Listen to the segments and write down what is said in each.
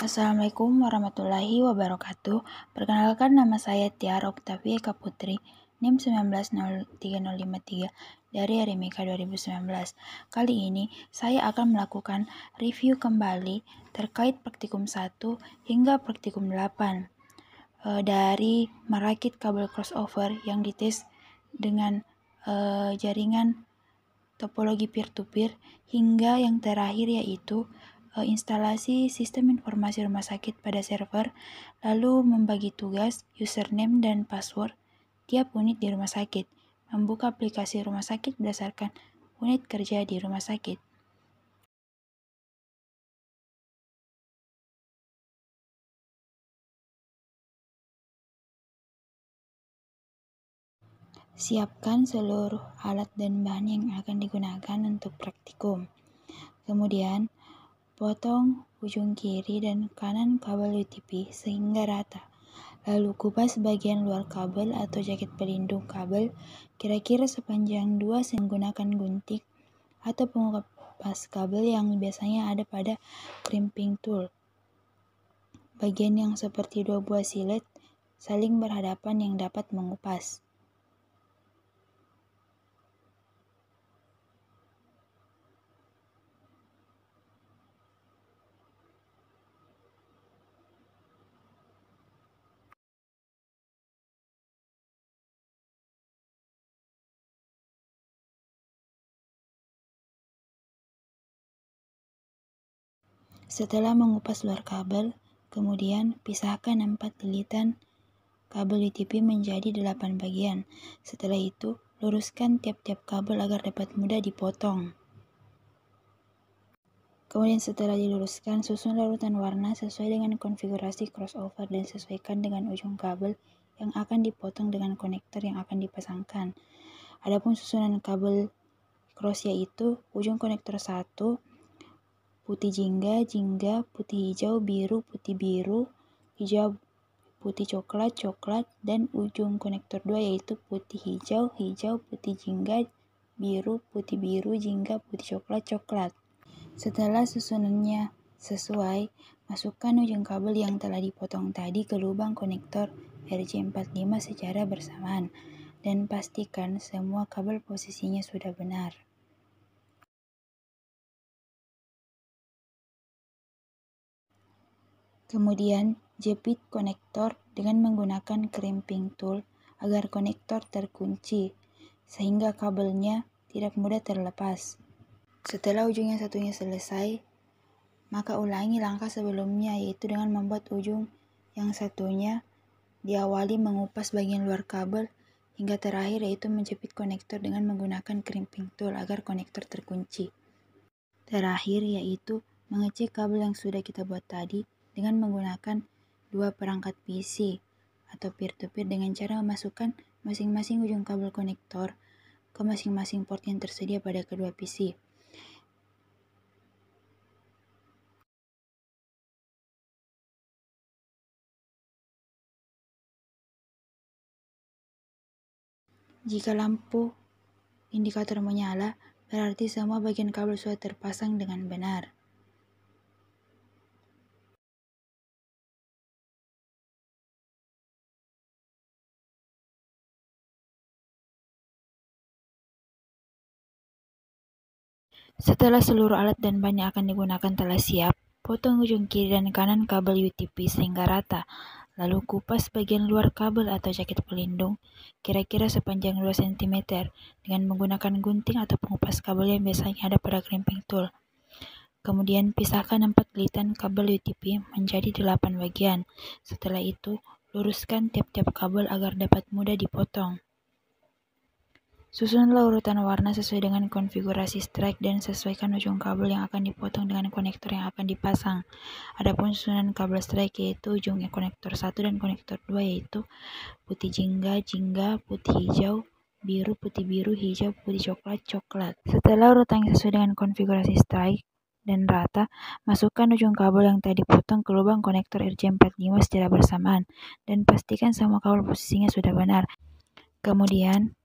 Assalamualaikum warahmatullahi wabarakatuh. Perkenalkan, nama saya Tiara Oktavia Eka Putri, NIM 1903053 dari RMIK 2019. Kali ini saya akan melakukan review kembali terkait praktikum 1 hingga praktikum 8 dari merakit kabel crossover yang dites dengan jaringan topologi peer-to-peer, hingga yang terakhir yaitu instalasi sistem informasi rumah sakit pada server, lalu membagi tugas, username, dan password tiap unit di rumah sakit, membuka aplikasi rumah sakit berdasarkan unit kerja di rumah sakit. Siapkan seluruh alat dan bahan yang akan digunakan untuk praktikum. Kemudian, potong ujung kiri dan kanan kabel UTP sehingga rata. Lalu kupas bagian luar kabel atau jaket pelindung kabel kira-kira sepanjang 2 cm menggunakan gunting atau pengupas kabel yang biasanya ada pada crimping tool. Bagian yang seperti 2 buah silet saling berhadapan yang dapat mengupas. Setelah mengupas luar kabel, kemudian pisahkan 4 lilitan kabel UTP menjadi 8 bagian. Setelah itu, luruskan tiap-tiap kabel agar dapat mudah dipotong. Kemudian setelah diluruskan, susun larutan warna sesuai dengan konfigurasi crossover dan sesuaikan dengan ujung kabel yang akan dipotong dengan konektor yang akan dipasangkan. Adapun susunan kabel cross yaitu ujung konektor 1, putih jingga, jingga, putih hijau, biru, putih biru, hijau, putih coklat, coklat, dan ujung konektor 2 yaitu putih hijau, hijau, putih jingga, biru, jingga, putih coklat, coklat. Setelah susunannya sesuai, masukkan ujung kabel yang telah dipotong tadi ke lubang konektor RJ45 secara bersamaan dan pastikan semua kabel posisinya sudah benar. Kemudian, jepit konektor dengan menggunakan crimping tool agar konektor terkunci, sehingga kabelnya tidak mudah terlepas. Setelah ujung yang satunya selesai, maka ulangi langkah sebelumnya, yaitu dengan membuat ujung yang satunya diawali mengupas bagian luar kabel, hingga terakhir yaitu menjepit konektor dengan menggunakan crimping tool agar konektor terkunci. Terakhir yaitu mengecek kabel yang sudah kita buat tadi dengan menggunakan 2 perangkat PC atau peer-to-peer dengan cara memasukkan masing-masing ujung kabel konektor ke masing-masing port yang tersedia pada kedua PC. Jika lampu indikator menyala, berarti semua bagian kabel sudah terpasang dengan benar. Setelah seluruh alat dan bahan yang akan digunakan telah siap, potong ujung kiri dan kanan kabel UTP sehingga rata. Lalu kupas bagian luar kabel atau jaket pelindung kira-kira sepanjang 2 cm dengan menggunakan gunting atau pengupas kabel yang biasanya ada pada crimping tool. Kemudian pisahkan 4 lilitan kabel UTP menjadi 8 bagian. Setelah itu, luruskan tiap-tiap kabel agar dapat mudah dipotong. Susunlah urutan warna sesuai dengan konfigurasi strike dan sesuaikan ujung kabel yang akan dipotong dengan konektor yang akan dipasang. Adapun susunan kabel strike yaitu ujung konektor 1 dan konektor 2 yaitu putih jingga, jingga, putih hijau, biru, hijau, putih coklat, coklat. Setelah urutan yang sesuai dengan konfigurasi strike dan rata, masukkan ujung kabel yang tadi potong ke lubang konektor RJ45 secara bersamaan dan pastikan semua kabel posisinya sudah benar. Kemudian,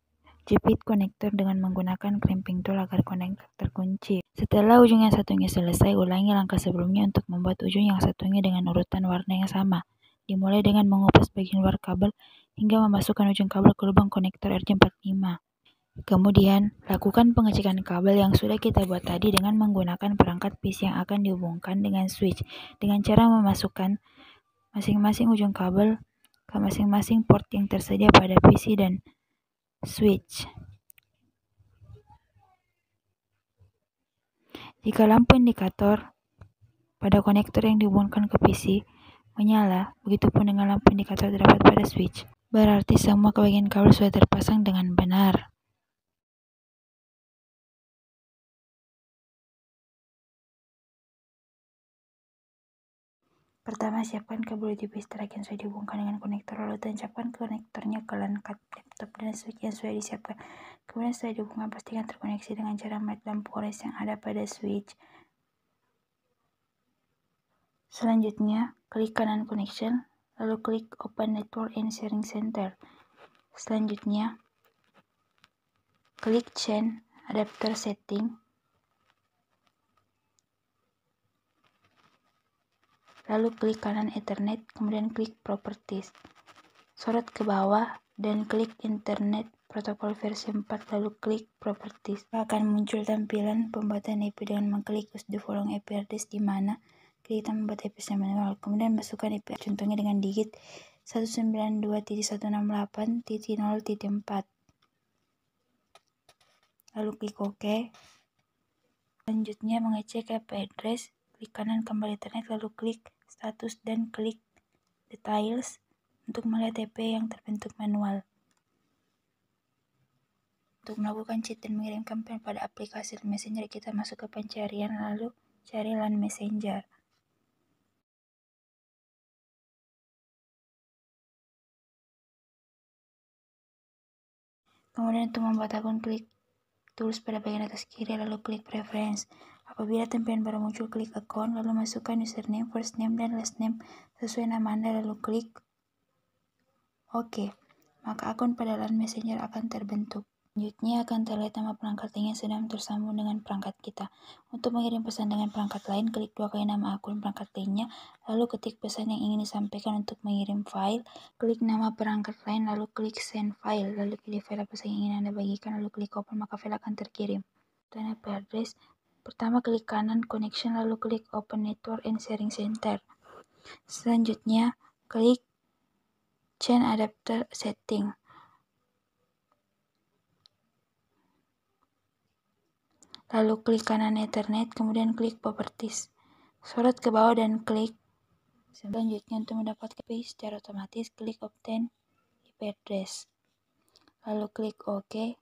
Jepit konektor dengan menggunakan clamping tool agar konektor terkunci. Setelah ujung yang satunya selesai, ulangi langkah sebelumnya untuk membuat ujung yang satunya dengan urutan warna yang sama. Dimulai dengan mengupas bagian luar kabel hingga memasukkan ujung kabel ke lubang konektor RJ45. Kemudian, lakukan pengecekan kabel yang sudah kita buat tadi dengan menggunakan perangkat PC yang akan dihubungkan dengan switch dengan cara memasukkan masing-masing ujung kabel ke masing-masing port yang tersedia pada PC dan switch. Jika lampu indikator pada konektor yang dihubungkan ke PC menyala, begitupun dengan lampu indikator terdapat pada switch, berarti semua bagian kabel sudah terpasang dengan benar. Pertama, siapkan kabel USB strike yang sudah dihubungkan dengan konektor, lalu tancapkan konektornya ke LAN card laptop dan switch yang sudah disiapkan. Kemudian setelah dihubungkan, pastikan terkoneksi dengan cara melihat lampu orange yang ada pada switch. Selanjutnya, klik kanan connection, lalu klik Open Network and Sharing Center. Selanjutnya, klik Change Adapter Setting, lalu klik kanan Ethernet, kemudian klik Properties. Sorot ke bawah dan klik Internet Protocol versi 4, lalu klik Properties. Akan muncul tampilan pembuatan IP dengan mengklik Use the following IP address, di mana kita membuat IP secara manual. Kemudian masukkan IP contohnya dengan digit 192.168.0.4. Lalu klik OK. Selanjutnya mengecek IP address, klik kanan kembali Ethernet, lalu klik Status dan klik Details untuk melihat IP yang terbentuk manual. Untuk melakukan chat dan mengirimkan pesan pada aplikasi Messenger, kita masuk ke pencarian lalu cari LAN Messenger. Kemudian untuk membuat akun, klik Tools pada bagian atas kiri, lalu klik Preference. Apabila tampilan baru muncul, klik Account, lalu masukkan username, first name, dan last name sesuai nama Anda, lalu klik OK. Maka akun pada LAN Messenger akan terbentuk. Selanjutnya akan terlihat nama perangkat lain yang sedang tersambung dengan perangkat kita. Untuk mengirim pesan dengan perangkat lain, klik 2 kali nama akun perangkat lainnya, lalu ketik pesan yang ingin disampaikan. Untuk mengirim file, klik nama perangkat lain, lalu klik Send File, lalu pilih file pesan yang ingin Anda bagikan, lalu klik Open, maka file akan terkirim. Dan IP address, pertama klik kanan Connection, lalu klik Open Network and Sharing Center. Selanjutnya, klik Change Adapter Setting. Lalu klik kanan Ethernet, kemudian klik Properties. Sorot ke bawah dan klik. Selanjutnya untuk mendapatkan IP secara otomatis, klik Obtain IP Address. Lalu klik OK.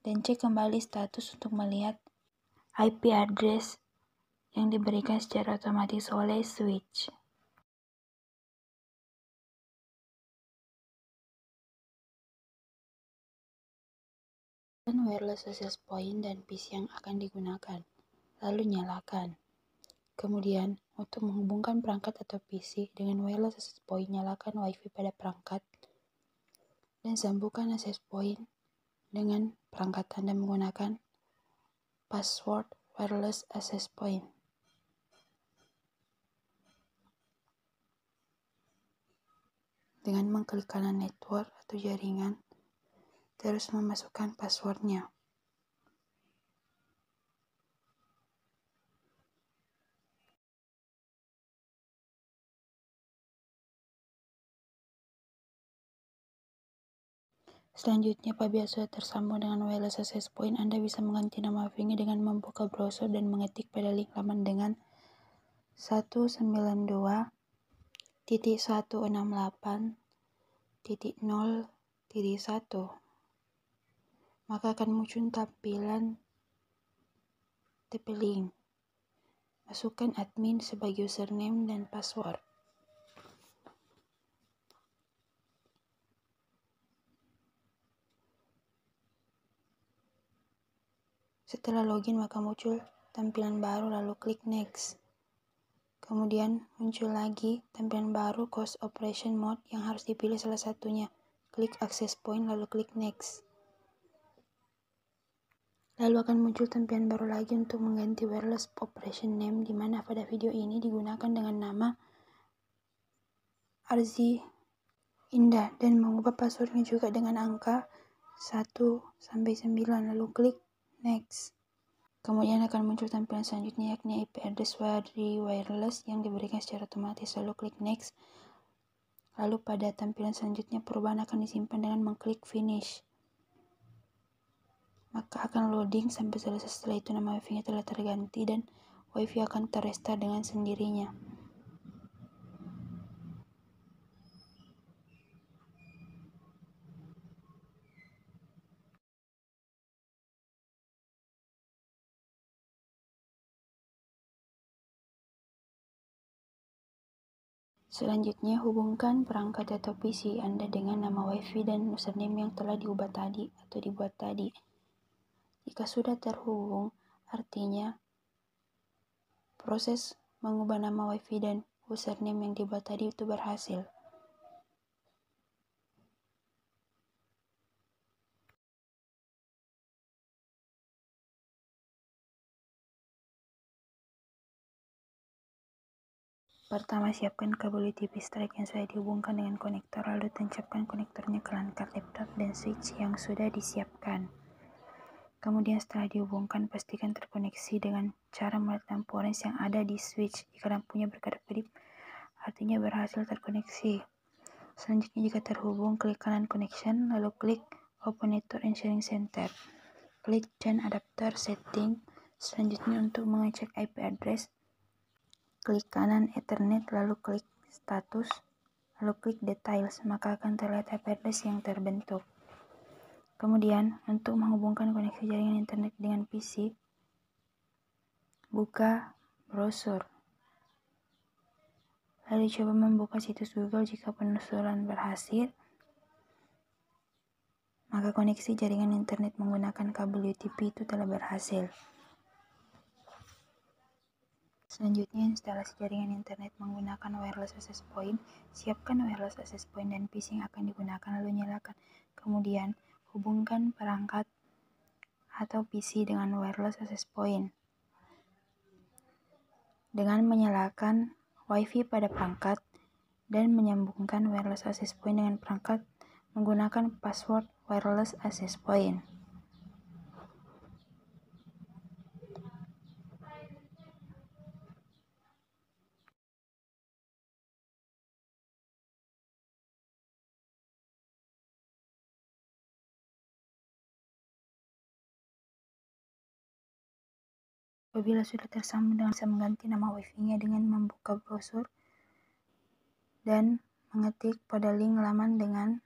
Dan cek kembali status untuk melihat IP address yang diberikan secara otomatis oleh switch. Dan wireless access point dan PC yang akan digunakan, lalu nyalakan. Kemudian, untuk menghubungkan perangkat atau PC dengan wireless access point, nyalakan WiFi pada perangkat dan sambungkan access point dengan perangkat Anda menggunakan password wireless access point. Dengan mengklik kanan network atau jaringan, terus memasukkan passwordnya. Selanjutnya, apabila sudah tersambung dengan wireless access point, Anda bisa mengganti nama WiFi-nya dengan membuka browser dan mengetik pada link laman dengan 192.168.0.1. Maka akan muncul tampilan TP-Link. Masukkan admin sebagai username dan password. Setelah login, maka muncul tampilan baru, lalu klik Next. Kemudian muncul lagi tampilan baru Close Operation Mode yang harus dipilih salah satunya. klik access point, lalu klik next. Lalu akan muncul tampilan baru lagi untuk mengganti wireless operation name, di mana pada video ini digunakan dengan nama Arzi Indah, dan mengubah passwordnya juga dengan angka 1-9, lalu klik next. Kemudian akan muncul tampilan selanjutnya, yakni IP address dari wireless yang diberikan secara otomatis, lalu klik next. Lalu pada tampilan selanjutnya perubahan akan disimpan dengan mengklik finish. Maka akan loading sampai selesai. Setelah itu nama wifi-nya telah terganti dan wifi akan terrestart dengan sendirinya. Selanjutnya, hubungkan perangkat atau PC Anda dengan nama wifi dan username yang telah dibuat tadi. Jika sudah terhubung, artinya proses mengubah nama wifi dan username yang dibuat tadi itu berhasil. Pertama, siapkan kabel UTP strike yang sudah dihubungkan dengan konektor, lalu tancapkan konektornya ke LAN card laptop dan switch yang sudah disiapkan. Kemudian setelah dihubungkan, pastikan terkoneksi dengan cara melihat lampu orange yang ada di switch. Jika lampunya berkedip-kedip, artinya berhasil terkoneksi. Selanjutnya, jika terhubung, klik kanan connection, lalu klik Open Network and Sharing Center. Klik Change Adapter Setting. Selanjutnya, untuk mengecek IP address, klik kanan Ethernet, lalu klik Status, lalu klik Details, maka akan terlihat IP address yang terbentuk. Kemudian, untuk menghubungkan koneksi jaringan internet dengan PC, buka browser. Lalu coba membuka situs Google. Jika penelusuran berhasil, maka koneksi jaringan internet menggunakan kabel UTP itu telah berhasil. Selanjutnya, instalasi jaringan internet menggunakan wireless access point. Siapkan wireless access point dan PC yang akan digunakan, lalu nyalakan. Kemudian, hubungkan perangkat atau PC dengan wireless access point. Dengan menyalakan WiFi pada perangkat dan menyambungkan wireless access point dengan perangkat menggunakan password wireless access point. Apabila sudah tersambung, dengan bisa mengganti nama wifi-nya dengan membuka browser dan mengetik pada link laman dengan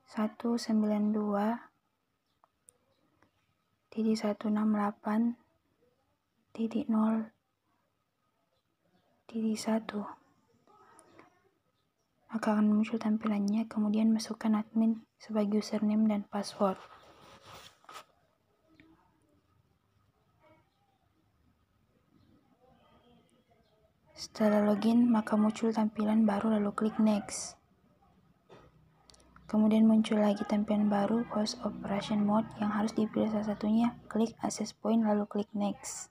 192.168.0.1. Maka akan muncul tampilannya. Kemudian masukkan admin sebagai username dan password. Setelah login, maka muncul tampilan baru, lalu klik next. Kemudian muncul lagi tampilan baru, host operation mode, yang harus dipilih salah satunya. Klik access point, lalu klik next.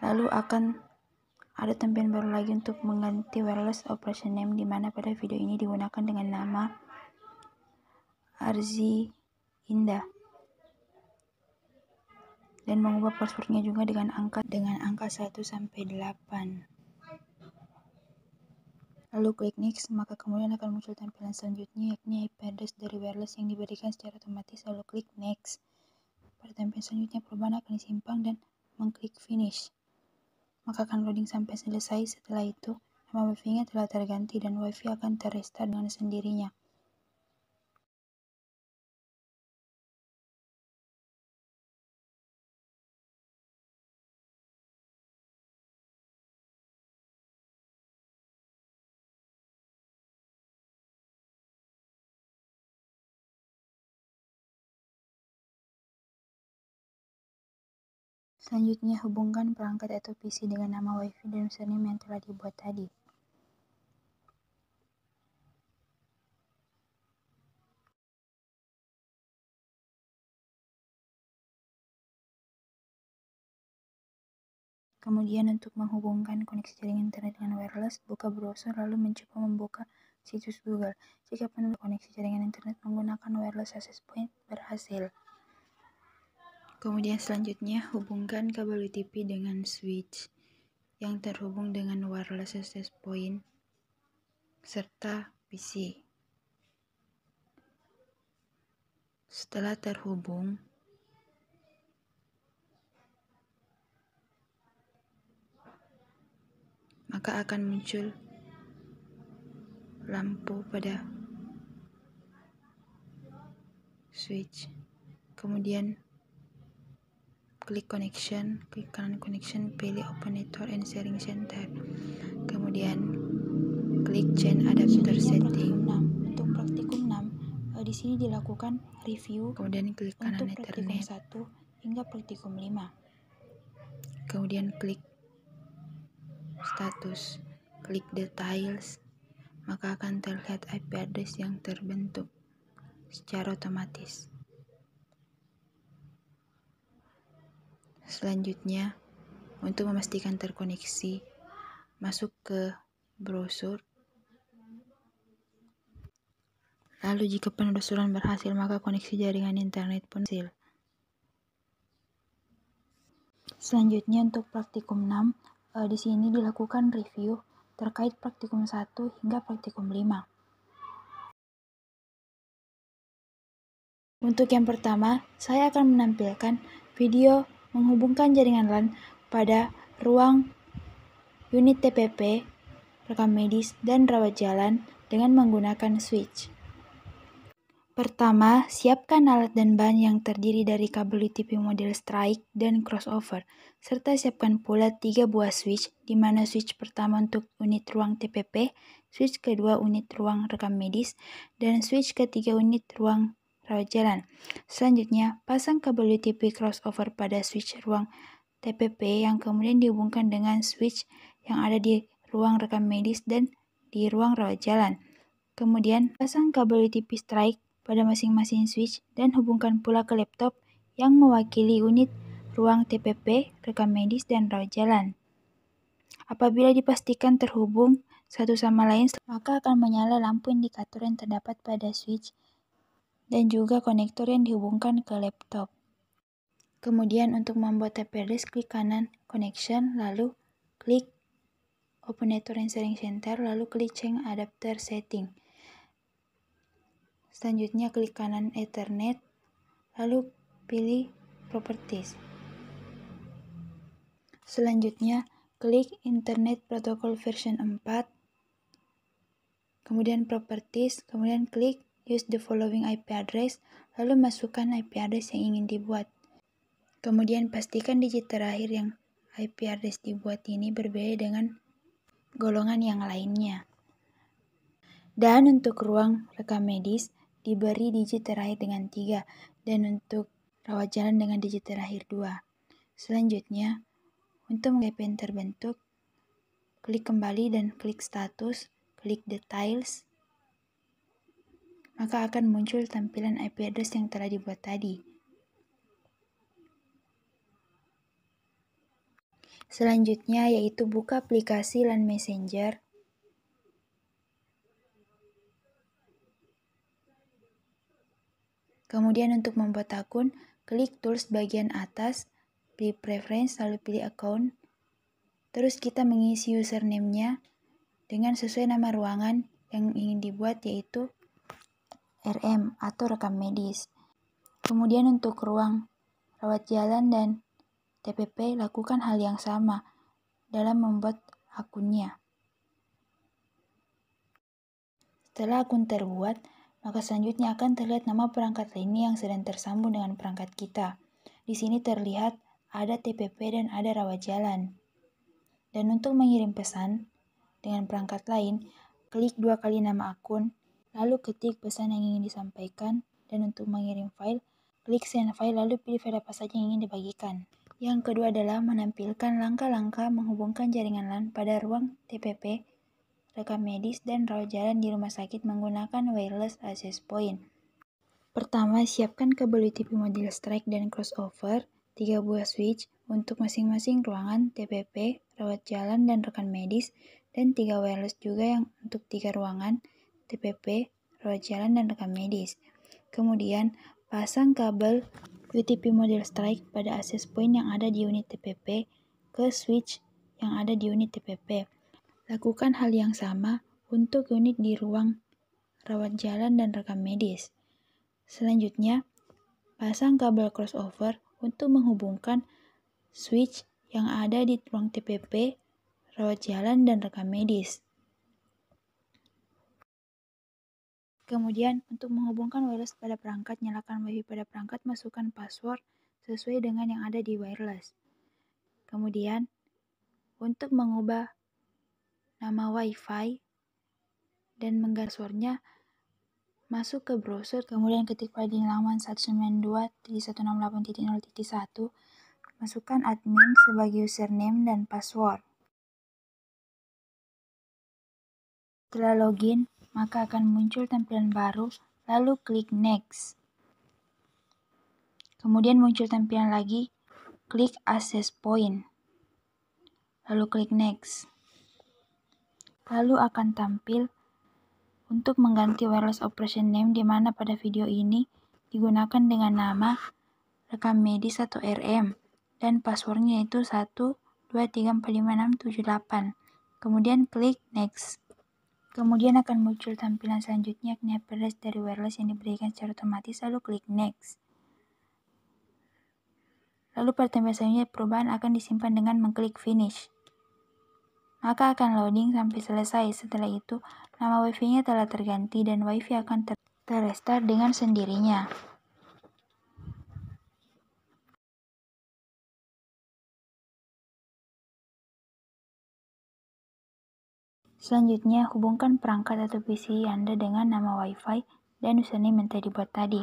Lalu akan ada tampilan baru lagi untuk mengganti wireless operation name, di mana pada video ini digunakan dengan nama Arzi Indah. Dan mengubah passwordnya juga dengan angka 1-8. Lalu klik next, maka kemudian akan muncul tampilan selanjutnya, yakni IP address dari wireless yang diberikan secara otomatis, lalu klik next. Pada tampilan selanjutnya perubahan akan disimpan dan mengklik finish. Maka akan loading sampai selesai. Setelah itu, nama wifi-nya telah terganti dan wifi akan terrestart dengan sendirinya. Selanjutnya, hubungkan perangkat atau PC dengan nama WiFi dan username yang telah dibuat tadi. Kemudian untuk menghubungkan koneksi jaringan internet dengan wireless, buka browser lalu mencoba membuka situs Google. Jika penuh koneksi jaringan internet menggunakan wireless access point berhasil. Kemudian selanjutnya hubungkan kabel UTP dengan switch yang terhubung dengan wireless access point serta PC. Setelah terhubung, maka akan muncul lampu pada switch. Kemudian klik connection, klik kanan connection, pilih open network and sharing center. Kemudian klik change adapter setting. Untuk praktikum 6, di sini dilakukan review. Kemudian klik kanan untuk praktikum 1 hingga praktikum 5. Kemudian klik status, klik details, maka akan terlihat IP address yang terbentuk secara otomatis. Selanjutnya, untuk memastikan terkoneksi, masuk ke browser. Lalu jika penelusuran berhasil, maka koneksi jaringan internet pun berhasil. Selanjutnya untuk praktikum 6, di sini dilakukan review terkait praktikum 1 hingga praktikum 5. Untuk yang pertama, saya akan menampilkan video menghubungkan jaringan LAN pada ruang unit TPP, rekam medis, dan rawat jalan dengan menggunakan switch. Pertama, siapkan alat dan bahan yang terdiri dari kabel UTP model strike dan crossover, serta siapkan pula 3 buah switch, di mana switch pertama untuk unit ruang TPP, switch kedua unit ruang rekam medis, dan switch ketiga unit ruang rawat jalan. Selanjutnya, pasang kabel UTP crossover pada switch ruang TPP yang kemudian dihubungkan dengan switch yang ada di ruang rekam medis dan di ruang rawat jalan. Kemudian, pasang kabel UTP strike pada masing-masing switch dan hubungkan pula ke laptop yang mewakili unit ruang TPP, rekam medis, dan rawat jalan. Apabila dipastikan terhubung satu sama lain, maka akan menyala lampu indikator yang terdapat pada switch dan juga konektor yang dihubungkan ke laptop. Kemudian untuk membuat IP address, klik kanan connection, lalu klik open network and sharing center, lalu klik change adapter setting. Selanjutnya klik kanan Ethernet, lalu pilih Properties. Selanjutnya klik Internet Protocol version 4, kemudian Properties, kemudian klik Use the following IP address, lalu masukkan IP address yang ingin dibuat. Kemudian pastikan digit terakhir yang IP address dibuat ini berbeda dengan golongan yang lainnya. Dan untuk ruang rekam medis, diberi digit terakhir dengan 3, dan untuk rawat jalan dengan digit terakhir 2. Selanjutnya, untuk IP yang terbentuk, klik kembali dan klik status, klik details, maka akan muncul tampilan IP address yang telah dibuat tadi. Selanjutnya yaitu buka aplikasi LAN Messenger. Kemudian untuk membuat akun, klik tools bagian atas, pilih preference, lalu pilih account. Terus kita mengisi username-nya dengan sesuai nama ruangan yang ingin dibuat, yaitu RM atau rekam medis. Kemudian untuk ruang rawat jalan dan TPP, lakukan hal yang sama dalam membuat akunnya. Setelah akun terbuat, maka selanjutnya akan terlihat nama perangkat lainnya yang sedang tersambung dengan perangkat kita. Di sini terlihat ada TPP dan ada rawat jalan. Dan untuk mengirim pesan dengan perangkat lain, klik 2 kali nama akun, lalu ketik pesan yang ingin disampaikan, dan untuk mengirim file, klik send file lalu pilih file apa saja yang ingin dibagikan. Yang kedua adalah menampilkan langkah-langkah menghubungkan jaringan LAN pada ruang TPP, rekam medis, dan rawat jalan di rumah sakit menggunakan wireless access point. Pertama, siapkan kabel UTP model strike dan crossover, 3 buah switch untuk masing-masing ruangan, TPP, rawat jalan, dan rekan medis, dan 3 wireless juga yang untuk 3 ruangan, TPP, rawat jalan, dan rekan medis. Kemudian, pasang kabel UTP model strike pada access point yang ada di unit TPP ke switch yang ada di unit TPP. Lakukan hal yang sama untuk unit di ruang rawat jalan dan rekam medis. Selanjutnya, pasang kabel crossover untuk menghubungkan switch yang ada di ruang TPP, rawat jalan, dan rekam medis. Kemudian, untuk menghubungkan wireless pada perangkat, nyalakan WiFi pada perangkat, masukkan password sesuai dengan yang ada di wireless. Kemudian, untuk mengubah nama WiFi dan mengganti passwordnya, masuk ke browser, kemudian ketik pada halaman 192.168.0.1, masukkan admin sebagai username dan password. Setelah login, maka akan muncul tampilan baru, lalu klik Next. Kemudian muncul tampilan lagi, klik Access Point, lalu klik Next. Lalu akan tampil untuk mengganti wireless operation name, di mana pada video ini digunakan dengan nama rekam medis atau RM, dan passwordnya itu 123456778. Kemudian klik Next. Kemudian akan muncul tampilan selanjutnya, yakni IP address dari wireless yang diberikan secara otomatis, lalu klik Next. Lalu pada tampilan selanjutnya, perubahan akan disimpan dengan mengklik Finish. Maka akan loading sampai selesai. Setelah itu, nama WiFi-nya telah terganti dan WiFi akan terrestart dengan sendirinya. Selanjutnya, hubungkan perangkat atau PC Anda dengan nama WiFi dan username yang telah dibuat tadi.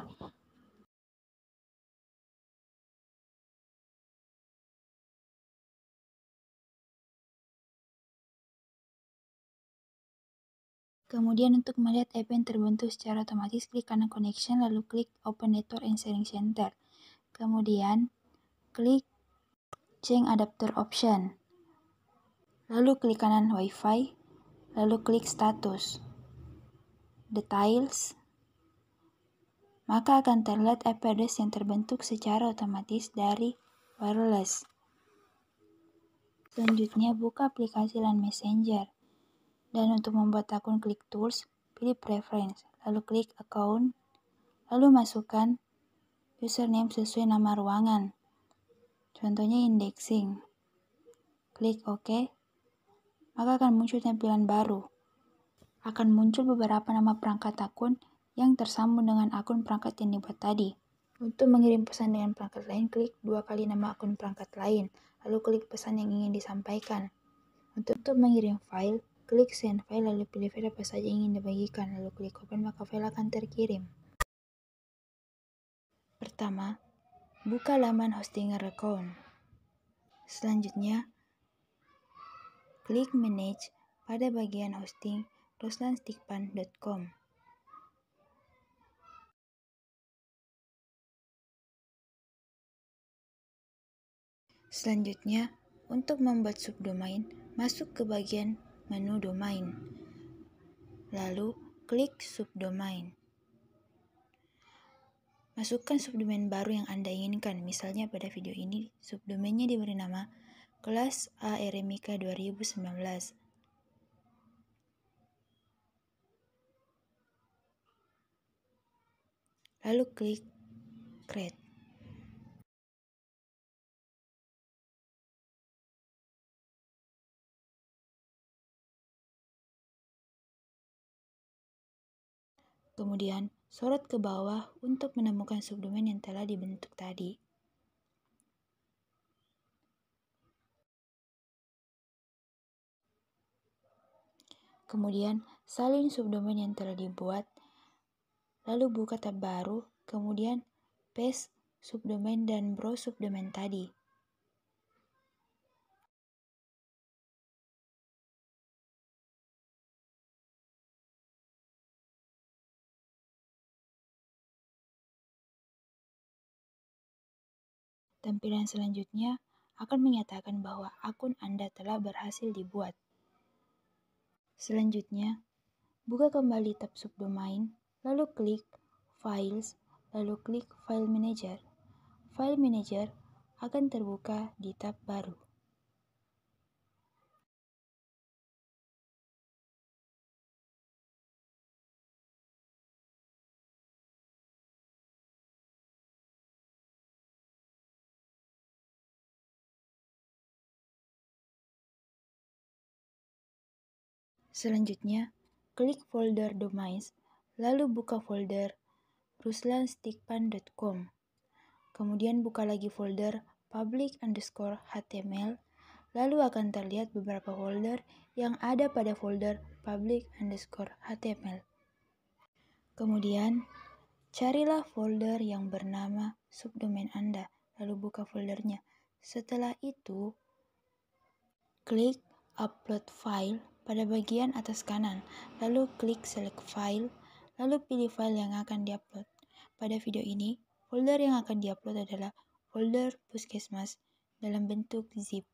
Kemudian untuk melihat IP yang terbentuk secara otomatis, klik kanan Connection, lalu klik Open Network and Sharing Center. Kemudian, klik Change Adapter Option. Lalu klik kanan Wi-Fi, lalu klik Status. Details. Maka akan terlihat IP address yang terbentuk secara otomatis dari wireless. Selanjutnya, buka aplikasi LAN Messenger. Dan untuk membuat akun, klik Tools, pilih Preference, lalu klik Account, lalu masukkan username sesuai nama ruangan. Contohnya indexing. Klik OK, maka akan muncul tampilan baru. Akan muncul beberapa nama perangkat akun yang tersambung dengan akun perangkat yang dibuat tadi. Untuk mengirim pesan dengan perangkat lain, klik 2 kali nama akun perangkat lain, lalu klik pesan yang ingin disampaikan. Untuk mengirim file, klik Send File, lalu pilih file apa saja yang ingin dibagikan, lalu klik Open, maka file akan terkirim. Pertama, buka laman Hostinger account. Selanjutnya, klik Manage pada bagian hosting ruslanstickpan.com. Selanjutnya, untuk membuat subdomain, masuk ke bagian menu domain. Lalu, klik subdomain. Masukkan subdomain baru yang Anda inginkan. Misalnya pada video ini, subdomainnya diberi nama kelas ARMIKA 2019. Lalu klik Create. Kemudian, sorot ke bawah untuk menemukan subdomain yang telah dibentuk tadi. Kemudian, salin subdomain yang telah dibuat, lalu buka tab baru, kemudian paste subdomain dan browse subdomain tadi. Tampilan selanjutnya akan menyatakan bahwa akun Anda telah berhasil dibuat. Selanjutnya, buka kembali tab subdomain, lalu klik Files, lalu klik File Manager. File Manager akan terbuka di tab baru. Selanjutnya, klik folder domains, lalu buka folder ruslanstikpan.com. Kemudian buka lagi folder public_html, lalu akan terlihat beberapa folder yang ada pada folder public_html. Kemudian, carilah folder yang bernama subdomain Anda, lalu buka foldernya. Setelah itu, klik Upload File pada bagian atas kanan, lalu klik Select File, lalu pilih file yang akan diupload. Pada video ini, folder yang akan diupload adalah folder Puskesmas dalam bentuk zip.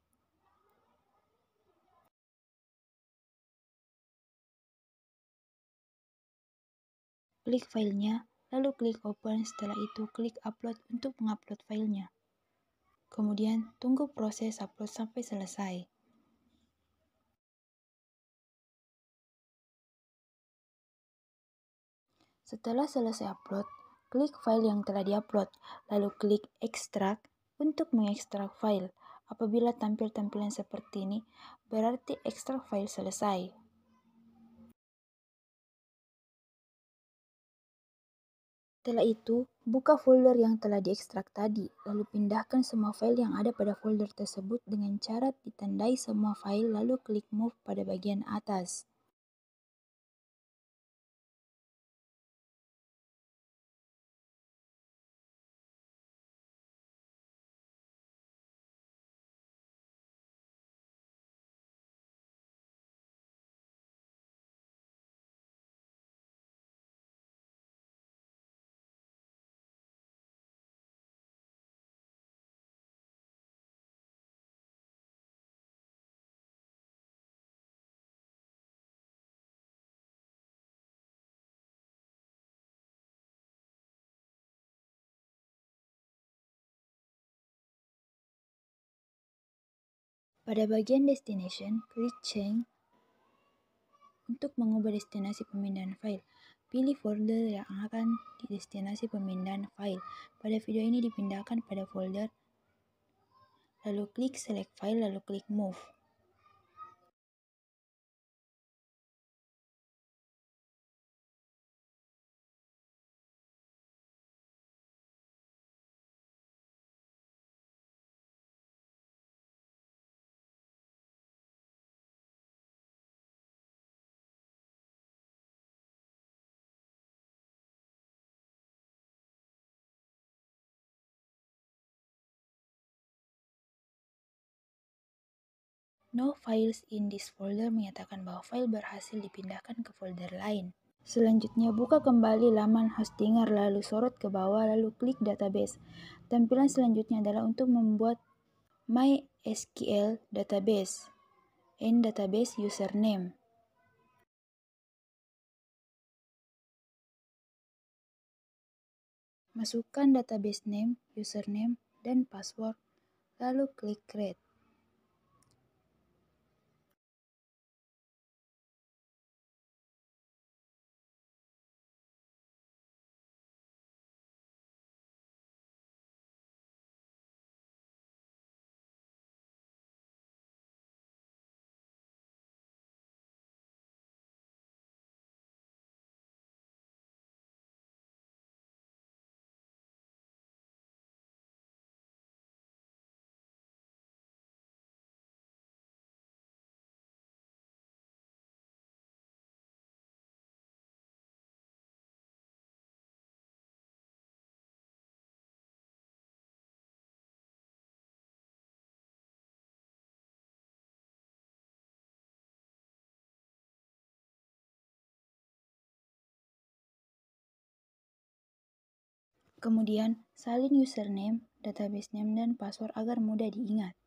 Klik filenya, lalu klik Open. Setelah itu, klik Upload untuk mengupload filenya. Kemudian, tunggu proses upload sampai selesai. Setelah selesai upload, klik file yang telah diupload, lalu klik Ekstrak untuk mengekstrak file. Apabila tampil tampilan seperti ini, berarti ekstrak file selesai. Setelah itu, buka folder yang telah diekstrak tadi, lalu pindahkan semua file yang ada pada folder tersebut dengan cara ditandai semua file, lalu klik Move pada bagian atas. Pada bagian Destination, klik Change untuk mengubah destinasi pemindahan file. Pilih folder yang akan di destinasi pemindahan file. Pada video ini dipindahkan pada folder, lalu klik Select File, lalu klik Move. No files in this folder menyatakan bahwa file berhasil dipindahkan ke folder lain. Selanjutnya, buka kembali laman Hostinger, lalu sorot ke bawah, lalu klik Database. Tampilan selanjutnya adalah untuk membuat MySQL database and database username. Masukkan database name, username, dan password, lalu klik Create. Kemudian, salin username, database name, dan password agar mudah diingat.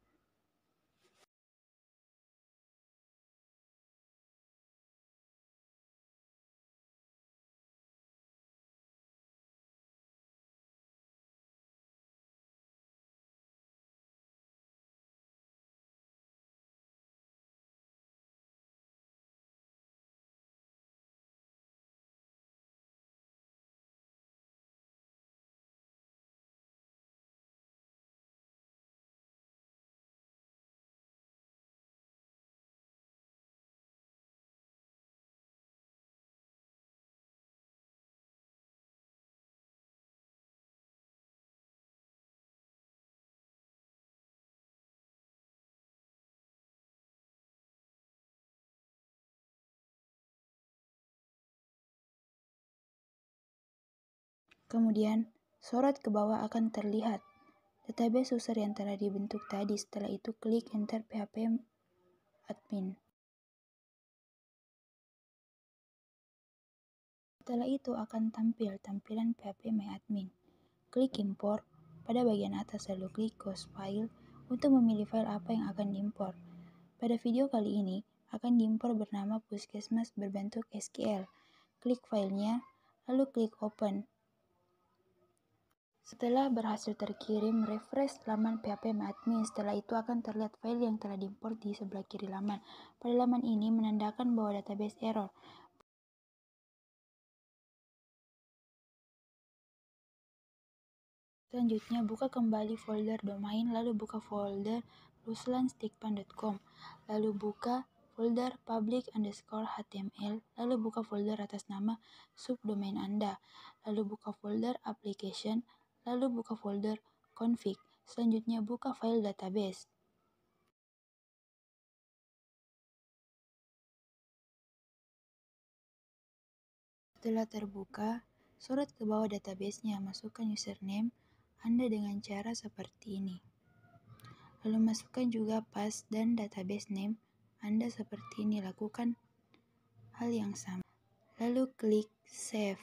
Kemudian, sorot ke bawah akan terlihat database user yang telah dibentuk tadi. Setelah itu, klik Enter PHP admin. Setelah itu akan tampil tampilan PHP My Admin. Klik Import pada bagian atas, lalu klik Ghost File untuk memilih file apa yang akan diimpor. Pada video kali ini, akan diimpor bernama Puskesmas berbentuk SQL. Klik filenya, lalu klik Open. Setelah berhasil terkirim, refresh laman PHP My Admin. Setelah itu akan terlihat file yang telah diimpor di sebelah kiri laman. Pada laman ini menandakan bahwa database error. Selanjutnya, buka kembali folder domain, lalu buka folder ruslanstikpan.com, lalu buka folder public_html, lalu buka folder atas nama subdomain Anda, lalu buka folder application, lalu buka folder config. Selanjutnya, buka file database. Setelah terbuka, sorot ke bawah databasenya, masukkan username Anda dengan cara seperti ini. Lalu masukkan juga pass dan database name Anda seperti ini. Lakukan hal yang sama. Lalu klik save.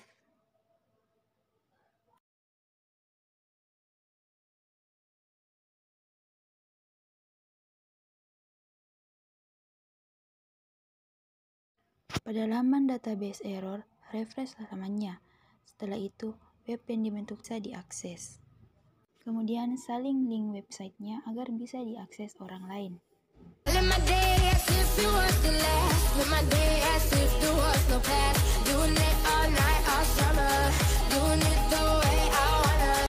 Pada laman database error, refresh lamannya. Setelah itu, web yang dibentuk bisa diakses. Kemudian salin link websitenya agar bisa diakses orang lain. Live my day as if it was the last. Live my day as if there was no past. Doing it all night, all summer. Doing it the